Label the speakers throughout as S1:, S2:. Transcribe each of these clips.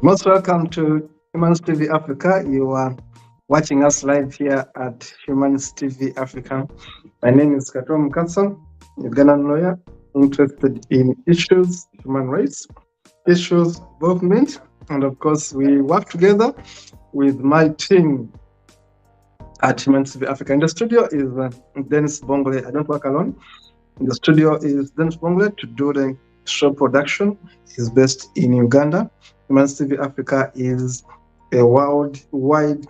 S1: Most welcome to Humans TV Africa. You are watching us live here at Humans TV Africa. My name is Katom Mukasa, a Ghanaian lawyer interested in issues, human rights, issues, government, and of course, we work together with my team at Humans TV Africa. In the studio is Dennis Bongle. I don't work alone. In the studio is Dennis Bongle to do the show production. He's based in Uganda. Humans TV Africa is a worldwide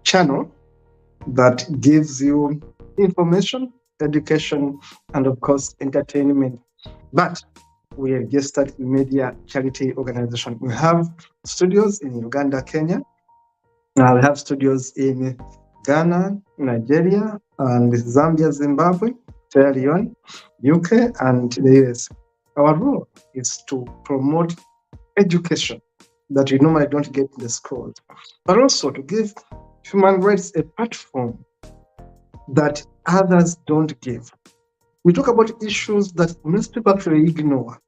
S1: channel that gives you information, education, and of course, entertainment. But we are registered media charity organization. We have studios in Uganda, Kenya. We have studios in Ghana, Nigeria, and Zambia, Zimbabwe, Sierra Leone, UK, and the US. Our role is to promote education that we normally don't get in the schools, but also to give human rights a platform that others don't give. We talk about issues that most people actually ignore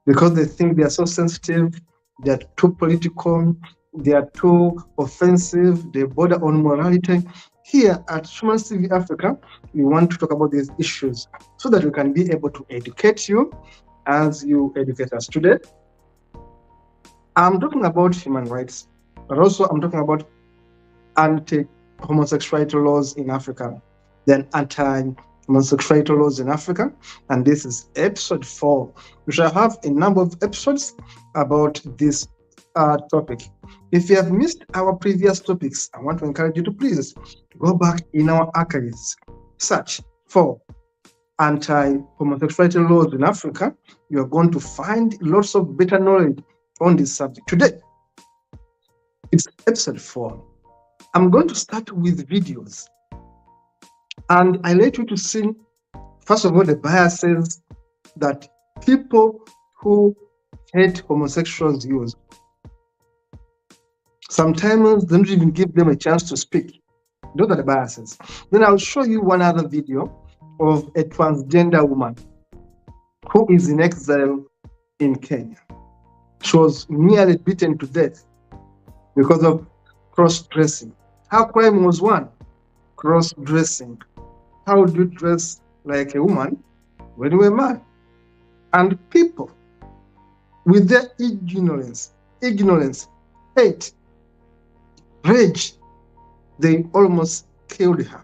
S1: because they think they are so sensitive, they are too political, they are too offensive, they border on morality. Here at Humans TV Africa, we want to talk about these issues so that we can be able to educate you as you educate us. Today, I'm talking about human rights, but also I'm talking about anti-homosexuality laws in Africa, then anti-homosexuality laws in Africa, and this is episode 4. We shall have a number of episodes about this topic. If you have missed our previous topics, I want to encourage you to please go back in our archives, search for anti-homosexuality laws in Africa. You are going to find lots of better knowledge on this subject. Today, it's episode 4. I'm going to start with videos. And I let you to see, first of all, the biases that people who hate homosexuals use. Sometimes they don't even give them a chance to speak. Those are the biases. Then I'll show you one other video of a transgender woman who is in exile in Kenya. She was nearly beaten to death because of cross-dressing. Her crime was one, cross-dressing. How do you dress like a woman when you're a man? And people, with their ignorance, hate, rage, they almost killed her.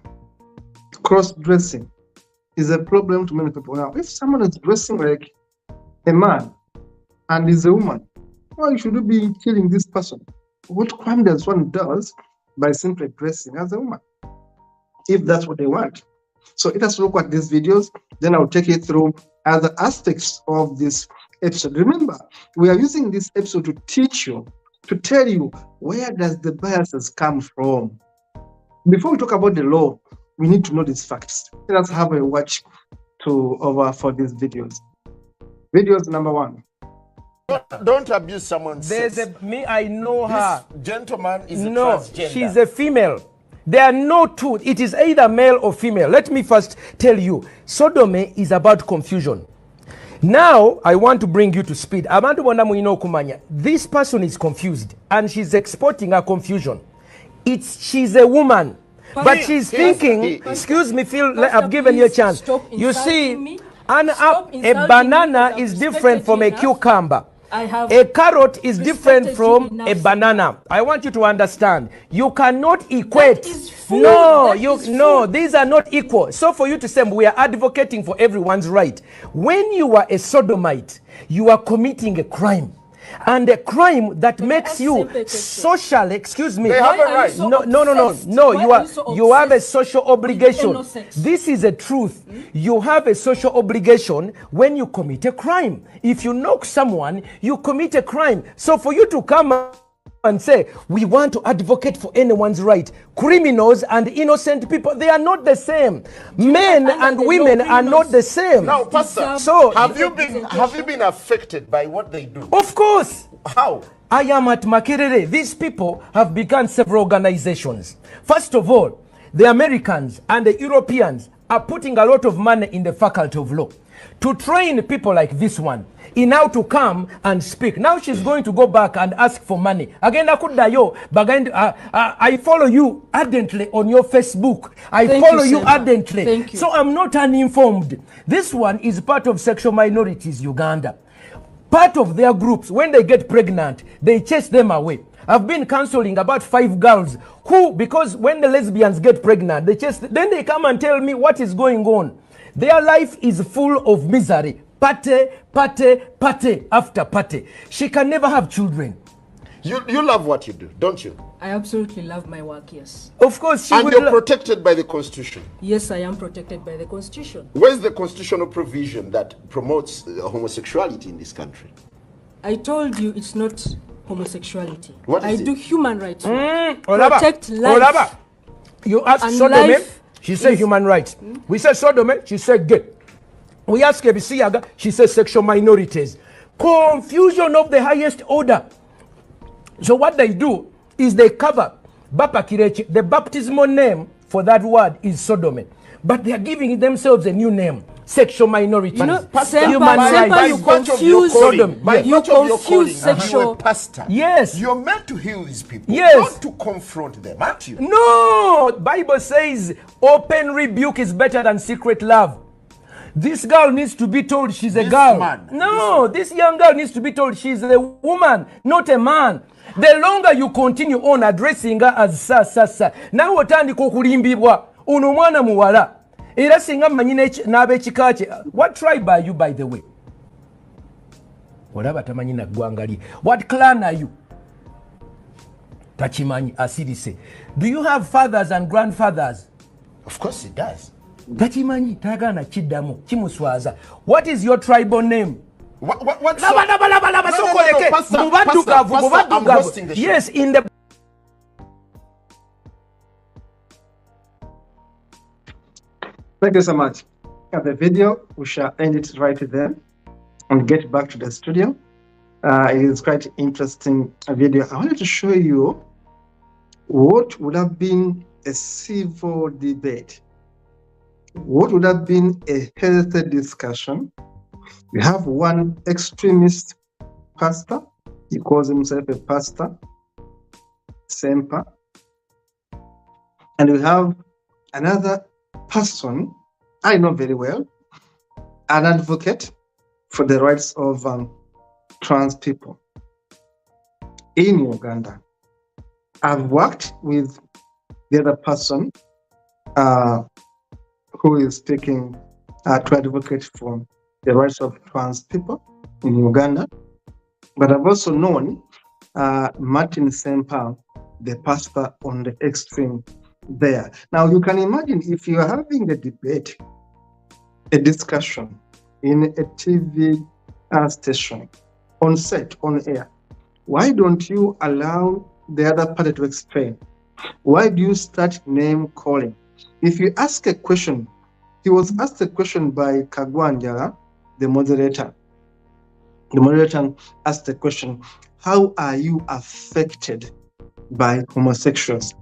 S1: Cross-dressing is a problem to many people. Now, if someone is dressing like a man and is a woman, why should you be killing this person? What crime does one does by simply dressing as a woman, if that's what they want? So let us look at these videos, then I'll take you through other aspects of this episode. Remember, we are using this episode to teach you, to tell you where does the biases come from. Before we talk about the law, we need to know these facts. Let us have a watch over for these videos. Videos number 1.
S2: Don't abuse someone's
S3: There's
S2: sex.
S3: I know her.
S2: This gentleman is a
S3: No,
S2: transgender.
S3: she's a female. There are no two. It is either male or female. Let me first tell you, sodomy is about confusion. Now, I want to bring you to speed. This person is confused and she's exporting her confusion. She's a woman, but she's thinking, excuse me, Phil, I've given you a chance. You see, a banana is different from a cucumber. A carrot is different from a banana. I want you to understand. You cannot equate. No, these are not equal. So for you to say we are advocating for everyone's right. When you are a sodomite, you are committing a crime. And a crime that makes you social, excuse me.
S2: They have a right.
S3: No. You have a social obligation. This is a truth. You have a social obligation when you commit a crime. If you knock someone, you commit a crime. So for you to come and say, we want to advocate for anyone's right. Criminals and innocent people, they are not the same. Men and women are not the same.
S2: Now, Pastor,
S3: so
S2: have you been affected by what they do?
S3: Of course.
S2: How?
S3: I am at Makerere. These people have begun several organizations. First of all, the Americans and the Europeans are putting a lot of money in the faculty of law. to train people like this one in how to come and speak. Now she's going to go back and ask for money. Again, I follow you ardently on your Facebook. I follow you ardently.
S4: Thank you.
S3: So I'm not uninformed. This one is part of sexual minorities, Uganda. Part of their groups, when they get pregnant, they chase them away. I've been counseling about 5 girls who, because when the lesbians get pregnant, then they come and tell me what is going on. Their life is full of misery. Party, party, party after party. She can never have children.
S2: You love what you do, don't you?
S4: I absolutely love my work, yes.
S3: Of course, she
S2: And
S3: will
S2: you're protected by the Constitution.
S4: Yes, I am protected by the Constitution.
S2: Where's the constitutional provision that promotes homosexuality in this country?
S4: I told you it's not homosexuality.
S2: What is
S4: I
S2: it?
S4: do human rights.
S3: Olaba,
S4: Protect life.
S3: Olaba. You ask
S4: And
S3: Sodome,
S4: life
S3: she said
S4: is-
S3: human rights. We said Sodome, she said gay. We ask Ebisiyaga, she says sexual minorities. Confusion of the highest order. So what they do is they cover Bapa Kirechi. The baptismal name for that word is Sodome. But they are giving themselves a new name. Sexual minorities.
S4: You know,
S2: Pastor,
S4: Semper,
S3: human rights.
S4: Semper, you
S2: virtue of your
S4: confuse,
S2: calling, by
S4: you
S2: virtue of your calling,
S4: confuse
S2: you're a
S4: sexual.
S2: pastor.
S3: Yes.
S2: You're meant to heal these people,
S3: Yes.
S2: not to confront them, aren't you?
S3: No, Bible says open rebuke is better than secret love. This girl needs to be told she's a
S2: This
S3: girl.
S2: man,
S3: No, this young girl needs to be told she's a woman, not a man. The longer you continue on addressing her as sa, nawe otandika okulimbibwa ono mwana muwala era singa mmanyi n'ab'ekika kye. What tribe are you, by the way? Olaba tamanyi na ggwanga lye. What clan are you? Tachimanyi asirise. Do you have fathers and grandfathers?
S2: Of course it does.
S3: Tachimanyi tagana kiddamu kimuswaza. What is your tribal name?
S2: What's
S3: Laba, sokoleke.
S2: Pastor,
S3: Mubaddugavu,
S2: I'm hosting the show.
S3: yes, in the
S1: Thank you so much. The video, we shall end it right there and get back to the studio. It is quite interesting video. I wanted to show you what would have been a civil debate. What would have been a healthy discussion? We have one extremist pastor. He calls himself a pastor, Semper. And we have another person I know very well, an advocate for the rights of trans people in Uganda. I've worked with the other person who is speaking to advocate for the rights of trans people in Uganda. But I've also known Martin Semper, the pastor on the extreme there. Now you can imagine if you are having a debate, a discussion in a TV station, on set, on air, why don't you allow the other party to explain? Why do you start name calling? If you ask a question, he was asked a question by Kagwanjara, the moderator. The moderator asked the question, how are you affected by homosexuals?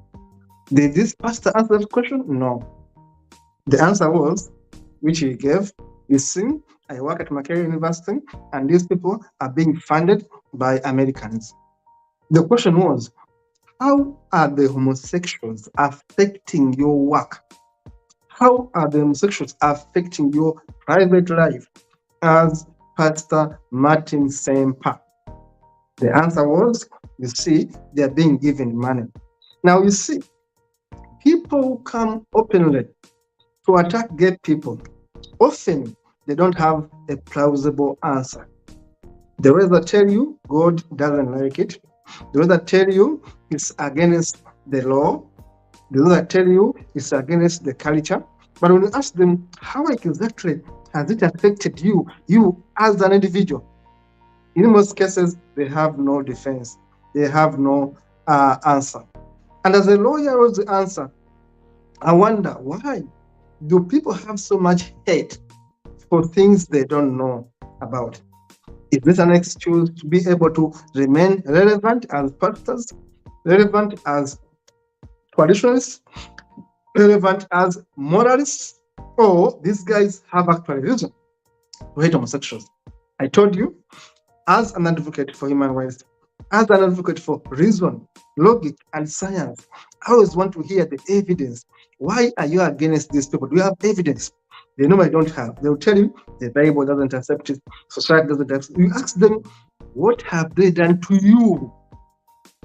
S1: Did this pastor answer that question? No. The answer was, which he gave, you see, I work at Makerere University, and these people are being funded by Americans. The question was, how are the homosexuals affecting your work? How are the homosexuals affecting your private life as Pastor Martin Semper? The answer was, you see, they are being given money. Now, you see, people who come openly to attack gay people, often they don't have a plausible answer. The way they tell you God doesn't like it, the way they tell you it's against the law, the way they tell you it's against the culture. But when you ask them, how exactly has it affected you as an individual? In most cases, they have no defense. They have no answer. And as a lawyer was the answer, I wonder, why do people have so much hate for things they don't know about? Is this an excuse to be able to remain relevant as pastors, relevant as traditionalists, relevant as moralists? Or these guys have actual reason? to hate homosexuals. I told you, as an advocate for human rights, as an advocate for reason, logic, and science, I always want to hear the evidence. Why are you against these people? Do you have evidence? They normally don't have. They'll tell you the Bible doesn't accept it, society doesn't accept it. You ask them, what have they done to you?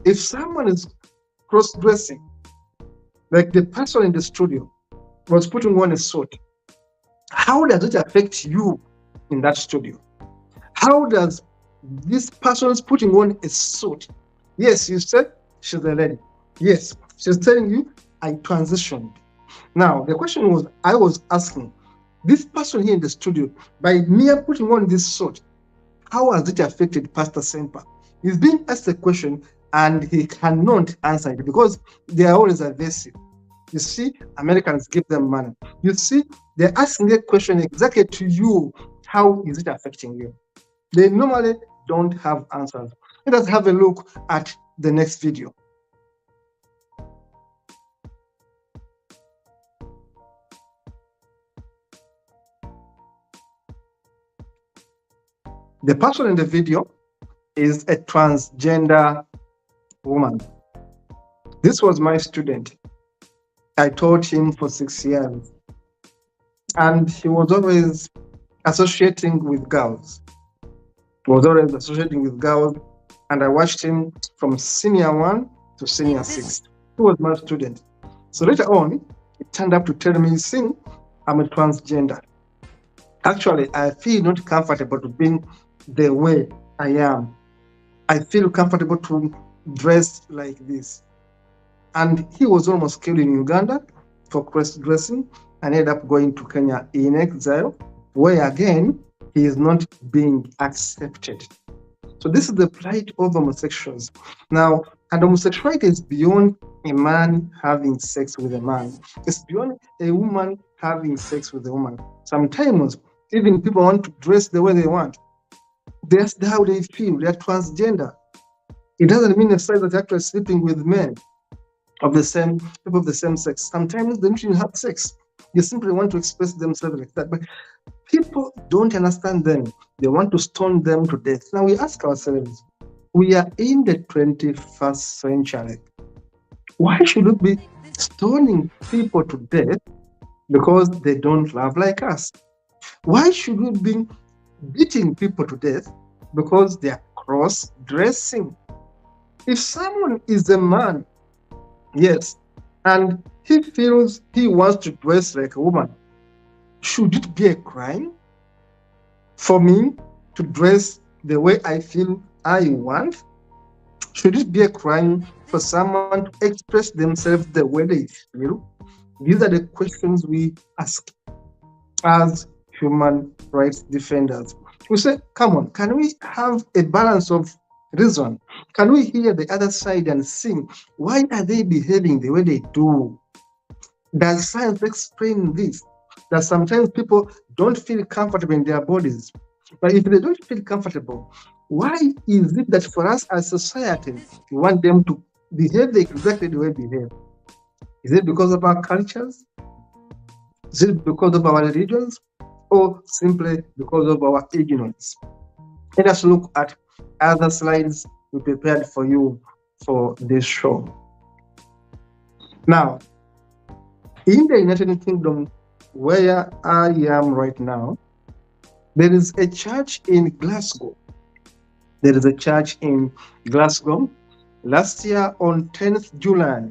S1: If someone is cross-dressing, like the person in the studio was putting on a suit, how does it affect you in that studio? How does this person is putting on a suit? Yes, you said she's a lady. Yes, she's telling you, I transitioned. Now, the question was, I was asking, this person here in the studio, by mere putting on this suit, how has it affected Pastor Semper? He's being asked a question and he cannot answer it because they are always evasive. You see, Americans give them money. You see, they're asking a question exactly to you. How is it affecting you? They normally don't have answers. Let us have a look at the next video. The person in the video is a transgender woman. This was my student. I taught him for 6 years. And he was always associating with girls. And I watched him from senior 1 to senior 6. He was my student. So later on, he turned up to tell me, see, I'm a transgender. Actually, I feel not comfortable to be the way I am. I feel comfortable to dress like this. And he was almost killed in Uganda for cross-dressing and ended up going to Kenya in exile, where again, he is not being accepted. So this is the plight of homosexuals. Now, and homosexuality is beyond a man having sex with a man. It's beyond a woman having sex with a woman. Sometimes even people want to dress the way they want. That's how they feel. They're transgender. It doesn't mean necessarily that they're actually sleeping with men of the same people of the same sex. Sometimes they don't even have sex. They simply want to express themselves like that. But people don't understand them. They want to stone them to death. Now we ask ourselves, we are in the 21st century. Why should we be stoning people to death because they don't love like us? Why should we be beating people to death because they are cross-dressing? If someone is a man, yes, and he feels he wants to dress like a woman, should it be a crime for me to dress the way I feel I want? Should it be a crime for someone to express themselves the way they feel? These are the questions we ask as human rights defenders. We say, come on, can we have a balance of reason? Can we hear the other side and see why are they behaving the way they do? Does science explain this? That sometimes people don't feel comfortable in their bodies. But if they don't feel comfortable, why is it that for us as society, we want them to behave exactly the way they behave? Is it because of our cultures? Is it because of our religions? Or simply because of our ignorance? Let us look at other slides we prepared for you for this show. Now, in the United Kingdom, where I am right now, there is a church in Glasgow. There is a church in Glasgow. Last year on 10th July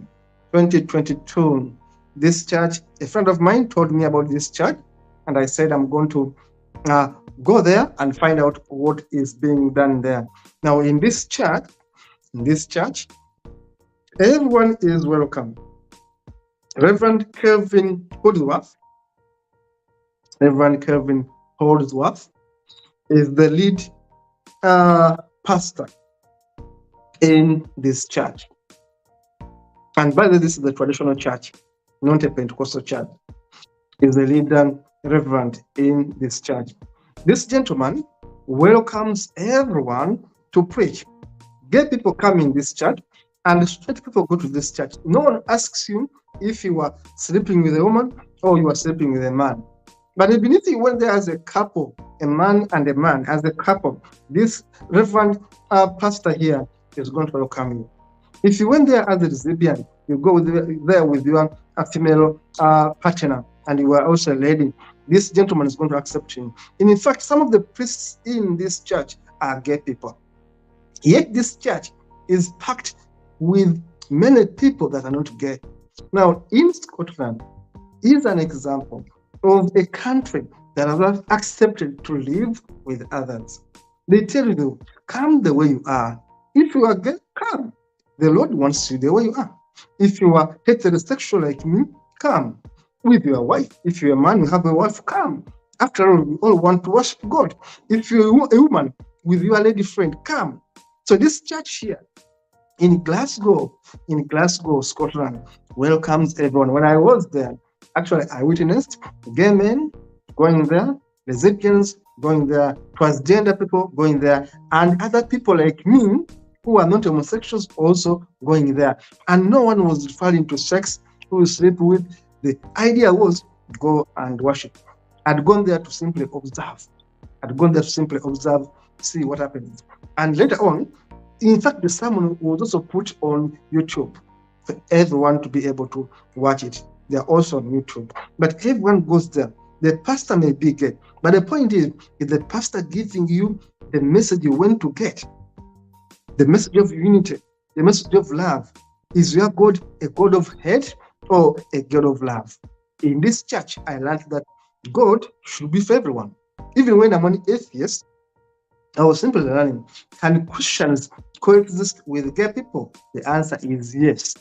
S1: 2022, this church, a friend of mine told me about this church, and I said I'm going to go there and find out what is being done there. Now, in this church, everyone is welcome. Reverend Kelvin Holdsworth is the lead pastor in this church. And by the way, this is the traditional church, not a Pentecostal church. Is the lead reverend in this church. This gentleman welcomes everyone to preach. Gay people come in this church and straight people go to this church. No one asks you if you are sleeping with a woman or you are sleeping with a man. But even if you went there as a couple, a man and a man, as a couple, this Reverend pastor here is going to welcome you. If you went there as a lesbian, you go there with your female partner, and you are also a lady, this gentleman is going to accept you. And in fact, some of the priests in this church are gay people. Yet this church is packed with many people that are not gay. Now, in Scotland is an example of a country that has not accepted to live with others. They tell you, come the way you are. If you are gay, come. The Lord wants you the way you are. If you are heterosexual like me, come with your wife. If you're a man, you have a wife, come. After all, we all want to worship God. If you're a woman with your lady friend, come. So this church here in Glasgow, Scotland, welcomes everyone. When I was there, actually, I witnessed gay men going there, lesbians going there, transgender people going there, and other people like me who are not homosexuals also going there. And no one was referring to sex, who you sleep with. The idea was go and worship. I'd gone there to simply observe. See what happens. And later on, in fact, the sermon was also put on YouTube for everyone to be able to watch it. They're also on YouTube. But everyone goes there. The pastor may be gay. But the point is the pastor giving you the message you went to get? The message of unity, the message of love. Is your God a God of hate or a God of love? In this church, I learned that God should be for everyone. Even when I'm an atheist, I was simply learning, can Christians coexist with gay people? The answer is yes.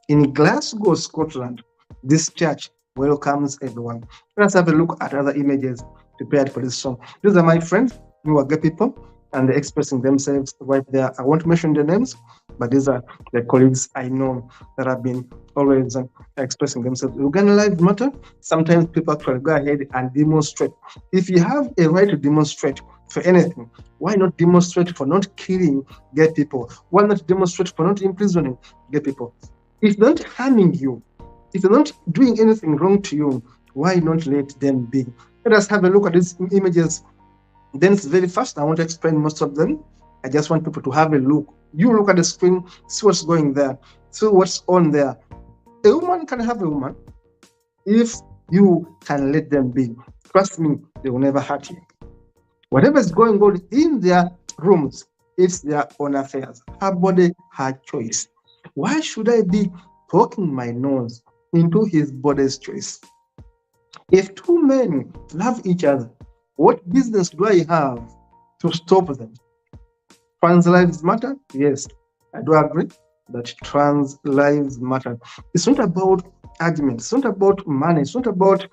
S1: In Glasgow, Scotland, this church welcomes everyone. Let's have a look at other images prepared for this song. These are my friends who are gay people, and they're expressing themselves right there. I won't mention their names, but these are the colleagues I know that have been always expressing themselves. Uganda Lives Matter. Sometimes people actually go ahead and demonstrate. If you have a right to demonstrate for anything, why not demonstrate for not killing gay people? Why not demonstrate for not imprisoning gay people? If they're not harming you, if they're not doing anything wrong to you, why not let them be? Let us have a look at these images. Then it's very fast. I want to explain most of them. I just want people to have a look. You look at the screen, see what's going there, see what's on there. A woman can have a woman if you can let them be. Trust me, they will never hurt you. Whatever is going on in their rooms, it's their own affairs. Her body, her choice. Why should I be poking my nose into his body's choice? If two men love each other, what business do I have to stop them? Trans lives matter? Yes, I do agree that trans lives matter. It's not about arguments. It's not about money. It's not about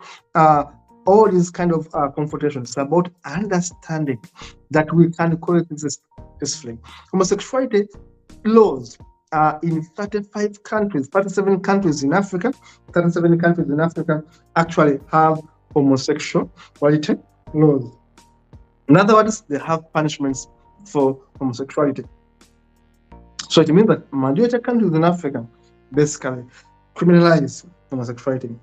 S1: all these kind of confrontations. It's about understanding that we can coexist peacefully. Homosexuality laws are in 35 countries, 37 countries in Africa. 37 countries in Africa actually have homosexuality laws. In other words, they have punishments for homosexuality. So it means that majority of countries in Africa basically criminalize homosexuality.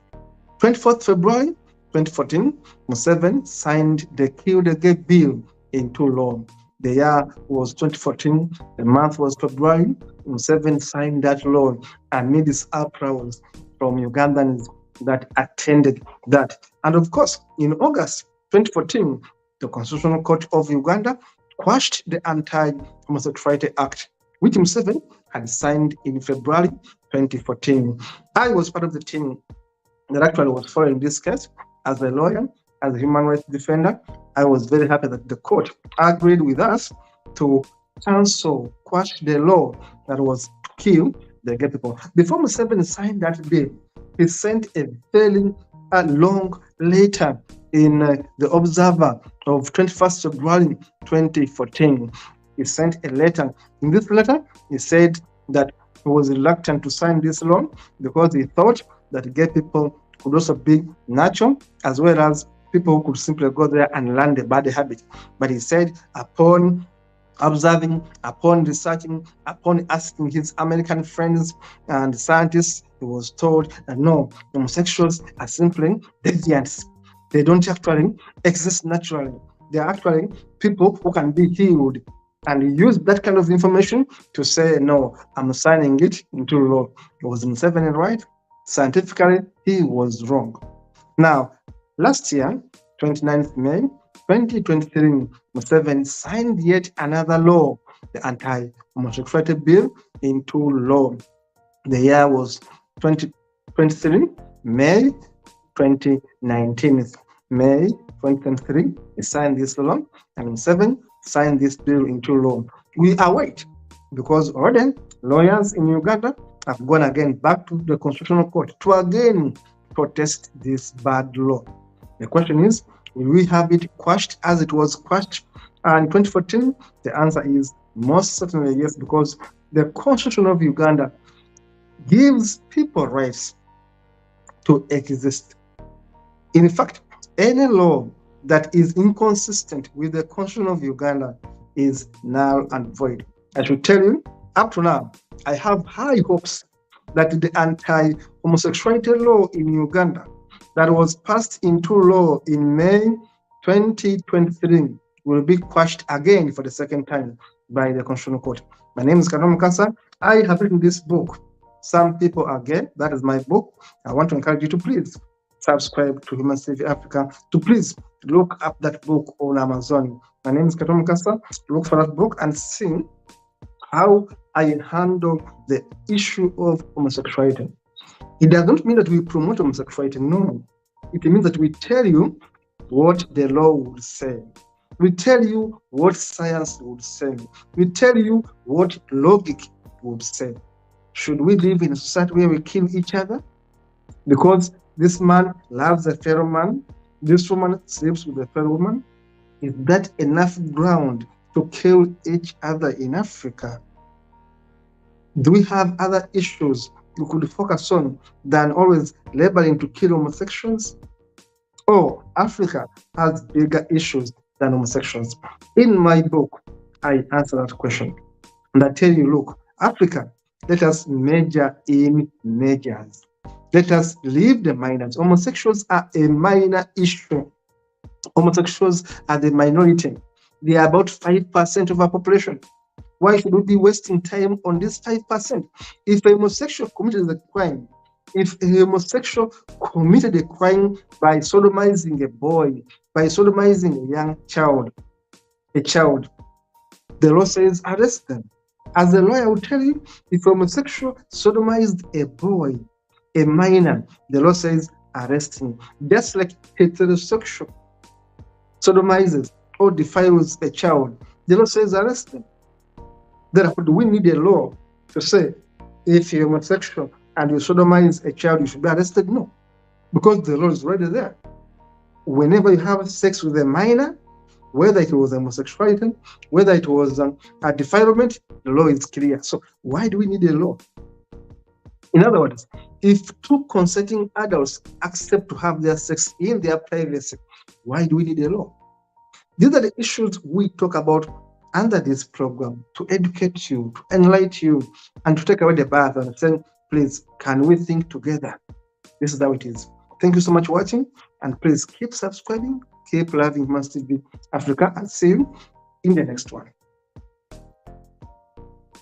S1: 24th February 2014, Museveni signed the Kill the Gay Bill into law. The year was 2014, the month was February. Museveni signed that law amid this applause from Ugandans that attended that. And of course, in August 2014, the Constitutional Court of Uganda quashed the Anti-Homosexuality Act, which Museveni had signed in February 2014. I was part of the team that actually was following this case as a lawyer, as a human rights defender. I was very happy that the court agreed with us to quash the law that was to kill the gay people. Before Museveni signed that bill, he sent a very long letter in the Observer of 21st February 2014. He sent a letter. In this letter, he said that he was reluctant to sign this law because he thought that gay people could also be natural, as well as people who could simply go there and learn the bad habit. But he said, upon observing, upon researching, upon asking his American friends and scientists, he was told that no, homosexuals are simply deviants. They don't actually exist naturally. They are actually people who can be healed, and use that kind of information to say, no, I'm signing it into law. It was Museveni right? Scientifically, he was wrong. Now, last year, 29th May 2023, Museveni signed yet another law, the Anti-Homosexuality Bill, into law. The year was 2023, May 2019. May 2023, he signed this law, and Museveni signed this bill into law. We await, because already lawyers in Uganda have gone again back to the Constitutional Court to again protest this bad law. The question is, will we have it quashed as it was quashed in 2014? The answer is most certainly yes, because the Constitution of Uganda gives people rights to exist. In fact, any law that is inconsistent with the Constitution of Uganda is null and void. I should tell you, up to now, I have high hopes that the anti-homosexuality law in Uganda that was passed into law in May 2023 will be quashed again for the second time by the Constitutional Court. My name is Kanom Kasa. I have written this book, Some People Are Gay. That is my book. I want to encourage you to please subscribe to Human Civic Africa, to please look up that book on Amazon. My name is Katom Kasa. Look for that book and see how I handle the issue of homosexuality. It does not mean that we promote homosexuality, no. It means that we tell you what the law would say. We tell you what science would say. We tell you what logic would say. Should we live in a society where we kill each other? Because this man loves a fellow man, this woman sleeps with a fellow woman. Is that enough ground to kill each other in Africa? Do we have other issues we could focus on than always labeling to kill homosexuals? Oh, Africa has bigger issues than homosexuals. In my book, I answer that question. And I tell you, look, Africa, let us major in majors. Let us leave the minors. Homosexuals are a minor issue. Homosexuals are the minority. They are about 5% of our population. Why should we be wasting time on this 5%? If a homosexual committed a crime, if a homosexual committed a crime by sodomizing a boy, by sodomizing a young child, the law says arrest them. As a lawyer, I will tell you, if a homosexual sodomized a boy, a minor, the law says arrest him. Just like heterosexual sodomizes or defiles a child, the law says arrest him. Therefore, do we need a law to say if you're homosexual and you sodomize a child, you should be arrested? No, because the law is already there. Whenever you have sex with a minor, whether it was homosexuality, whether it was a defilement, the law is clear. So why do we need a law? In other words, if two consenting adults accept to have their sex in their privacy, why do we need a law? These are the issues we talk about under this program to educate you, to enlighten you, and to take away the bias and say, please, can we think together? This is how it is. Thank you so much for watching, and please keep subscribing, keep loving Human TV Africa, and see you in the next one.